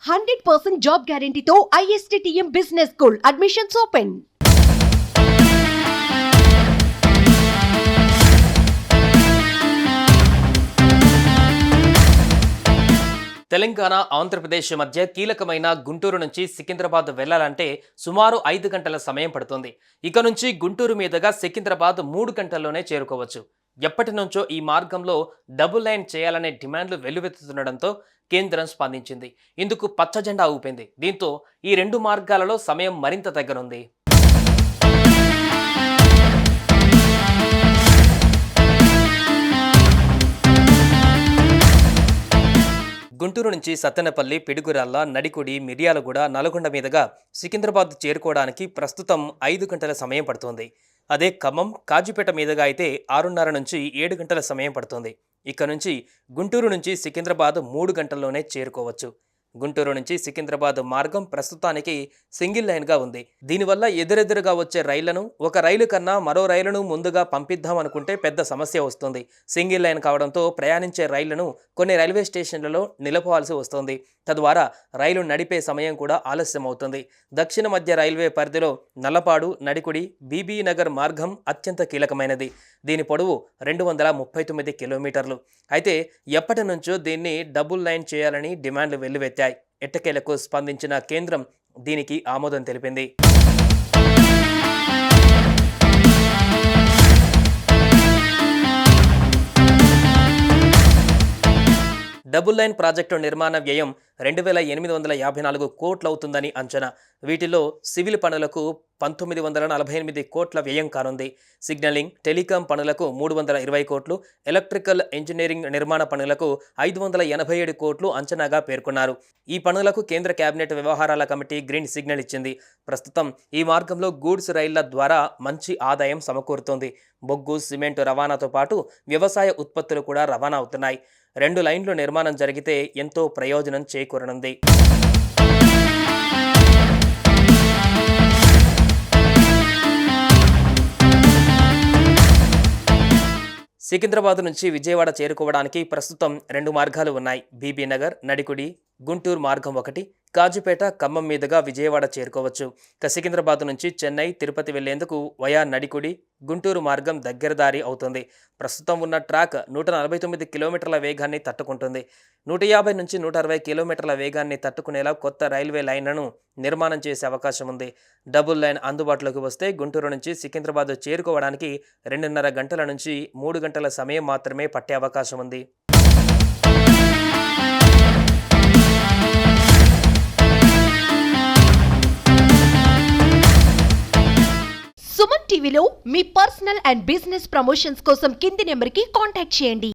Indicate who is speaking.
Speaker 1: 100% job గ్యారంటీతో ISTTM business school admissions open.
Speaker 2: Telangana Andhra Pradesh మధ్య కీలకమైన గుంటూరు నుంచి సికింద్రాబాద్ వెళ్లాలంటే సుమారు 5 గంటల సమయం పడుతుంది. ఇక నుంచి గుంటూరు మీదుగా సికింద్రాబాద్ 3 గంటల్లోనే చేరుకోవచ్చు. ఎప్పటి నుంచో ఈ మార్గంలో డబుల్ లైన్ చేయాలనే డిమాండ్లు వెల్లువెత్తుతుండడంతో కేంద్రం స్పందించింది. ఇందుకు పచ్చజెండా ఊపింది. దీంతో ఈ 2 మార్గాలలో సమయం మరింత దగ్గరుంది. గుంటూరు నుంచి సత్తెనపల్లి, పిడుగురాళ్ల, నడికుడి, మిర్యాలగూడ, నల్గొండ మీదుగా సికింద్రాబాద్ చేరుకోవడానికి ప్రస్తుతం 5 గంటల సమయం పడుతుంది. అదే ఖమ్మం, కాజీపేట మీదుగా అయితే 6:30 నుంచి 7 గంటల సమయం పడుతుంది. ఇక నుంచి గుంటూరు నుంచి సికింద్రాబాద్ 3 గంటల్లోనే చేరుకోవచ్చు. గుంటూరు నుంచి సికింద్రాబాద్ మార్గం ప్రస్తుతానికి సింగిల్ లైన్గా ఉంది. దీనివల్ల ఎదురెదురుగా వచ్చే రైళ్లను ఒక రైలు కన్నా మరో రైలును ముందుగా పంపిద్దాం అనుకుంటే పెద్ద సమస్య వస్తుంది. సింగిల్ లైన్ కావడంతో ప్రయాణించే రైళ్లను కొన్ని రైల్వే స్టేషన్లలో నిలపవలసి వస్తుంది. తద్వారా రైలు నడిపే సమయం కూడా ఆలస్యం అవుతుంది. దక్షిణ మధ్య రైల్వే పరిధిలో నల్లపాడు, నడికుడి, బీబీ నగర్ మార్గం అత్యంత కీలకమైనది. దీని పొడవు 239 కిలోమీటర్లు. అయితే ఎప్పటి నుంచో దీన్ని డబుల్ లైన్ చేయాలని డిమాండ్లు వెల్లువెత్తాయి. ఎట్టకేలకు స్పందించిన కేంద్రం దీనికి ఆమోదం తెలిపింది. డబుల్ లైన్ ప్రాజెక్టు నిర్మాణ వ్యయం 2,854 కోట్లవుతుందని అంచనా. వీటిలో సివిల్ పనులకు 1,948 కోట్ల వ్యయం కానుంది. సిగ్నలింగ్, టెలికాం పనులకు 320 కోట్లు, ఎలక్ట్రికల్ ఇంజనీరింగ్ నిర్మాణ పనులకు 587 కోట్లు అంచనాగా పేర్కొన్నారు. ఈ పనులకు కేంద్ర కేబినెట్ వ్యవహారాల కమిటీ గ్రీన్ సిగ్నల్ ఇచ్చింది. ప్రస్తుతం ఈ మార్గంలో గూడ్స్ రైళ్ల ద్వారా మంచి ఆదాయం సమకూరుతోంది. బొగ్గు, సిమెంటు రవాణాతో పాటు వ్యవసాయ ఉత్పత్తులు కూడా రవాణా అవుతున్నాయి. 2 లైన్లు నిర్మాణం జరిగితే ఎంతో ప్రయోజనం చేకూరనుంది. సికింద్రాబాద్ నుంచి విజయవాడ చేరుకోవడానికి ప్రస్తుతం 2 మార్గాలు ఉన్నాయి. బీబీ నగర్, నడికుడి, గుంటూరు మార్గం ఒకటి, కాజీపేట, ఖమ్మం మీదుగా విజయవాడ చేరుకోవచ్చు. సికింద్రాబాద్ నుంచి చెన్నై, తిరుపతి వెళ్లేందుకు వయా నడికుడి, గుంటూరు మార్గం దగ్గర దారి అవుతుంది. ప్రస్తుతం ఉన్న ట్రాక్ 149 కిలోమీటర్ల వేగాన్ని తట్టుకుంటుంది. 150 నుంచి 160 కిలోమీటర్ల వేగాన్ని తట్టుకునేలా కొత్త రైల్వే లైన్లను నిర్మాణం చేసే అవకాశం ఉంది. డబుల్ లైన్ అందుబాటులోకి వస్తే గుంటూరు నుంచి సికింద్రాబాద్ చేరుకోవడానికి 2:30 గంటల నుంచి 3 గంటల సమయం మాత్రమే పట్టే అవకాశం ఉంది.
Speaker 1: సుమన్ టీవీలో మీ పర్సనల్ అండ్ బిజినెస్ ప్రమోషన్స్ కోసం కింది నెంబర్కి కాంటాక్ట్ చేయండి.